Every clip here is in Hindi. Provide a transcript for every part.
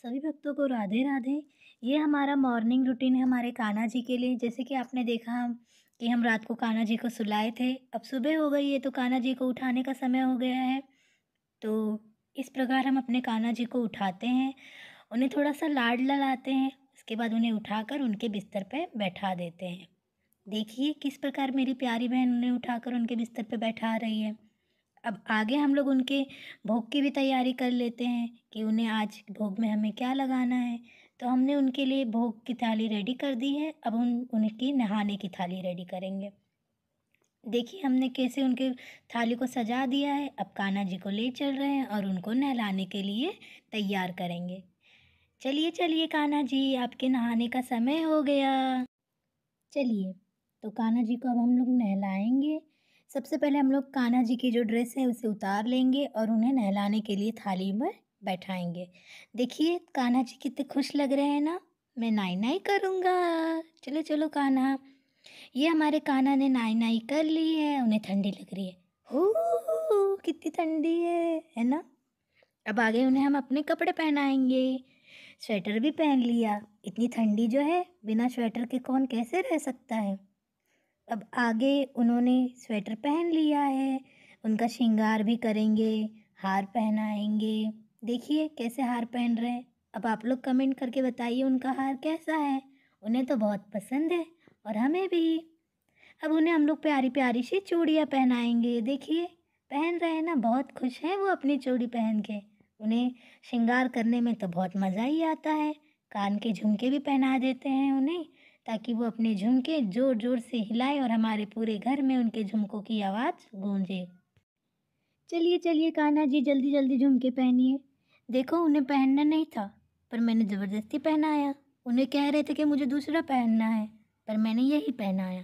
सभी भक्तों को राधे राधे। ये हमारा मॉर्निंग रूटीन है हमारे कान्हा जी के लिए। जैसे कि आपने देखा कि हम रात को कान्हा जी को सुलाए थे, अब सुबह हो गई है तो कान्हा जी को उठाने का समय हो गया है। तो इस प्रकार हम अपने कान्हा जी को उठाते हैं, उन्हें थोड़ा-सा लाड ललाते हैं, उसके बाद उन्हें उठाकर उनके बिस्तर पे बैठा देते हैं। देखिए किस प्रकार मेरी प्यारी बहन उन्हें उठाकर उनके बिस्तर पे बैठा रही है। अब आगे हम लोग उनके भोग की भी तैयारी कर लेते हैं कि उन्हें आज भोग में हमें क्या लगाना है। तो हमने उनके लिए भोग की थाली रेडी कर दी है, अब उनकी नहाने की थाली रेडी करेंगे। देखिए हमने कैसे उनके थाली को सजा दिया है, अब कान्हा जी को ले चल रहे हैं और उनको नहलाने के लिए तैयार करेंगे। चलिए चलिए कान्हा जी, आपके नहाने का समय हो गया। चलिए, तो कान्हा जी को अब हम लोग नहलाएँगे। सबसे पहले हम लोग कान्हा जी की जो ड्रेस है उसे उतार लेंगे और उन्हें नहलाने के लिए थाली में बैठाएँगे। देखिए कान्हा जी कितने खुश लग रहे हैं ना, मैं नाई-नाई करूँगा। चलो चलो कान्हा। ये हमारे कान्हा ने नाई-नाई कर ली है, उन्हें ठंडी लग रही है। हो कितनी ठंडी है ना? अब आगे उन्हें हम अपने कपड़े पहनाएँगे। स्वेटर भी पहन लिया, इतनी ठंडी जो है बिना स्वेटर के कौन कैसे रह सकता है। अब आगे उन्होंने स्वेटर पहन लिया है, उनका श्रृंगार भी करेंगे, हार पहनाएँगे। देखिए कैसे हार पहन रहे हैं। अब आप लोग कमेंट करके बताइए उनका हार कैसा है? उन्हें तो बहुत पसंद है और हमें भी। अब उन्हें हम लोग प्यारी-प्यारी सी चूड़ियाँ पहनाएँगे। देखिए पहन रहे हैं ना, बहुत खुश हैं वो अपनी चूड़ी पहन के। उन्हें श्रृंगार करने में तो बहुत मज़ा ही आता है। कान के झुमके भी पहना देते हैं उन्हें, ताकि वो अपने झुमके ज़ोर-ज़ोर से हिलाएँ और हमारे पूरे घर में उनके झुमकों की आवाज़ गूंजे। चलिए चलिए कान्हा जी, जल्दी जल्दी झुमके पहनिए। देखो उन्हें पहनना नहीं था, पर मैंने ज़बरदस्ती पहनाया। उन्हें कह रहे थे कि मुझे दूसरा पहनना है, पर मैंने यही पहनाया।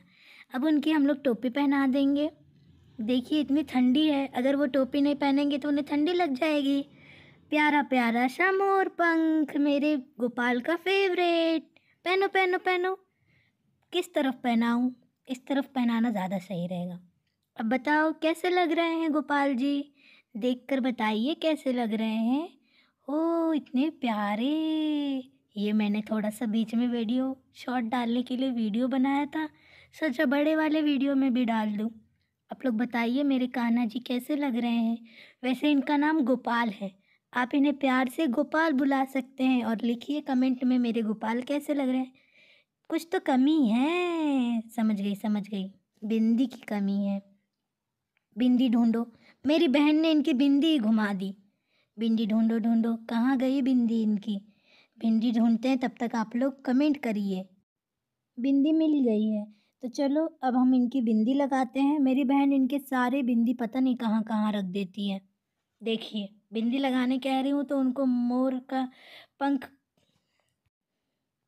अब उनकी हम लोग टोपी पहना देंगे। देखिए इतनी ठंडी है, अगर वो टोपी नहीं पहनेंगे तो उन्हें ठंडी लग जाएगी। प्यारा प्यारा सा मोर पंख, मेरे गोपाल का फेवरेट। पहनो पहनो पहनो। किस तरफ पहनाऊँ? इस तरफ पहनाना ज़्यादा सही रहेगा। अब बताओ कैसे लग रहे हैं गोपाल जी? देखकर बताइए कैसे लग रहे हैं? ओह! इतने प्यारे। ये मैंने थोड़ा-सा बीच में वीडियो शॉर्ट डालने के लिए वीडियो बनाया था, सोचा बड़े वाले वीडियो में भी डाल दूँ। आप लोग बताइए मेरे कान्हा जी कैसे लग रहे हैं? वैसे इनका नाम गोपाल है। आप इन्हें प्यार से गोपाल बुला सकते हैं और लिखिए कमेंट में मेरे गोपाल कैसे लग रहे हैं? कुछ तो कमी है। समझ गई, समझ गई। बिंदी की कमी है। बिंदी ढूँढो। मेरी बहन ने इनकी बिंदी ही घुमा दी। बिंदी ढूँढो ढूँढो, कहाँ गई बिंदी इनकी? बिंदी ढूँढते हैं तब तक आप लोग कमेंट करिए। बिंदी मिल गई है, तो चलो अब हम इनकी बिंदी लगाते हैं। मेरी बहन इनके सारे बिंदी पता नहीं कहाँ-कहाँ रख देती है। देखिए, बिंदी लगाने कह रही हूँ तो उनको मोर का पंख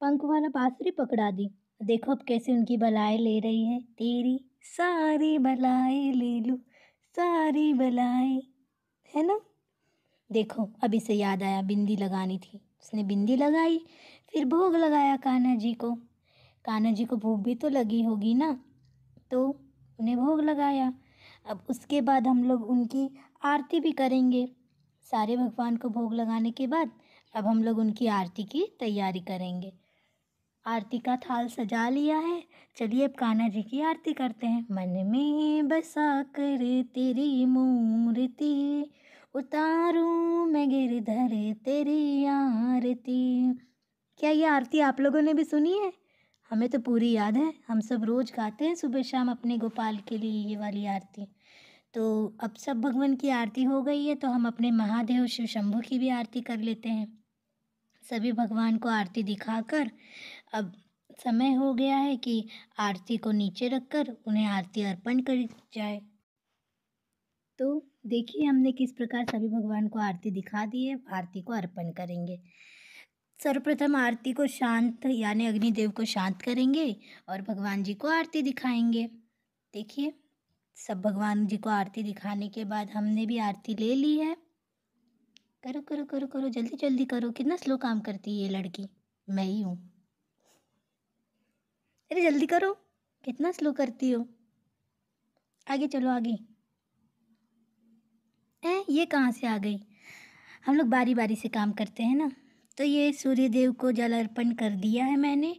पंख वाला बाँसुरी पकड़ा दी। देखो अब कैसे उनकी बलाएँ ले रही है। तेरी सारी बलाएँ ले लूँ, सारी बलाएँ, है ना? देखो अब इसे याद आया बिंदी लगानी थी। उसने बिंदी लगाई, फिर भोग लगाया कान्हा जी को। कान्हा जी को भूख भी तो लगी होगी ना, तो उन्हें भोग लगाया। अब उसके बाद हम लोग उनकी आरती भी करेंगे। सारे भगवान को भोग लगाने के बाद अब हम लोग उनकी आरती की तैयारी करेंगे। आरती का थाल सजा लिया है, चलिए अब कान्हा जी की आरती करते हैं। मन में बसा कर तेरी मूर्ति, उतारूं मैं गिरधर तेरी आरती। क्या ये आरती आप लोगों ने भी सुनी है? हमें तो पूरी याद है, हम सब रोज़ गाते हैं सुबह शाम अपने गोपाल के लिए ये वाली आरती। तो अब सब भगवान की आरती हो गई है, तो हम अपने महादेव शिव शंभू की भी आरती कर लेते हैं। सभी भगवान को आरती दिखाकर अब समय हो गया है कि आरती को नीचे रखकर उन्हें आरती अर्पण करी जाए। तो देखिए हमने किस प्रकार सभी भगवान को आरती दिखा दी है, आरती को अर्पण करेंगे। सर्वप्रथम आरती को शांत यानी अग्निदेव को शांत करेंगे और भगवान जी को आरती दिखाएंगे। देखिए सब भगवान जी को आरती दिखाने के बाद हमने भी आरती ले ली है। करो करो करो करो, जल्दी जल्दी करो। कितना स्लो काम करती है ये लड़की, मैं ही हूँ। अरे जल्दी करो, कितना स्लो करती हो। आगे चलो आगे। ये कहाँ से आ गई? हम लोग बारी बारी से काम करते हैं ना, तो ये सूर्य देव को जल अर्पण कर दिया है मैंने।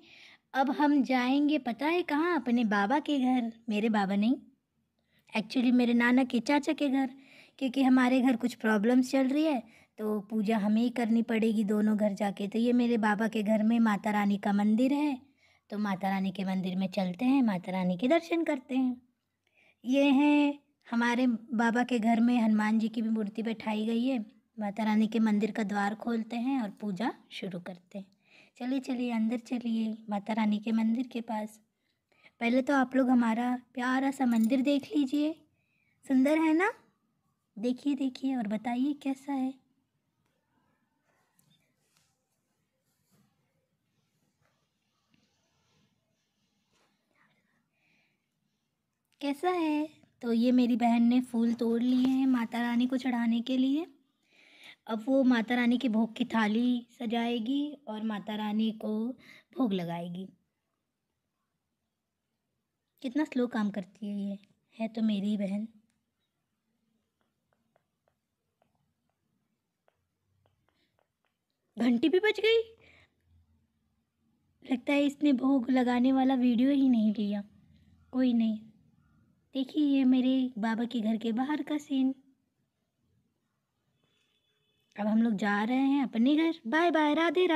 अब हम जाएंगे पता है कहाँ? अपने बाबा के घर। मेरे बाबा नहीं, एक्चुअली मेरे नाना के चाचा के घर, क्योंकि हमारे घर कुछ प्रॉब्लम्स चल रही है तो पूजा हमें ही करनी पड़ेगी दोनों घर जाके। तो ये मेरे बाबा के घर में माता रानी का मंदिर है, तो माता रानी के मंदिर में चलते हैं, माता रानी के दर्शन करते हैं। ये है हमारे बाबा के घर में हनुमान जी की भी मूर्ति बैठाई गई है। माता रानी के मंदिर का द्वार खोलते हैं और पूजा शुरू करते हैं। चलिए चलिए अंदर चलिए माता रानी के मंदिर के पास। पहले तो आप लोग हमारा प्यारा सा मंदिर देख लीजिए, सुंदर है ना? देखिए देखिए और बताइए कैसा है। कैसा है? तो ये मेरी बहन ने फूल तोड़ लिए हैं माता रानी को चढ़ाने के लिए। अब वो माता रानी की भोग की थाली सजाएगी और माता रानी को भोग लगाएगी। कितना स्लो काम करती है ये, है तो मेरी ही बहन। घंटी भी बज गई। लगता है इसने भोग लगाने वाला वीडियो ही नहीं लिया। कोई नहीं, देखिए ये मेरे बाबा के घर के बाहर का सीन। अब हम लोग जा रहे हैं अपने घर। Bye bye, Radhe Radhe.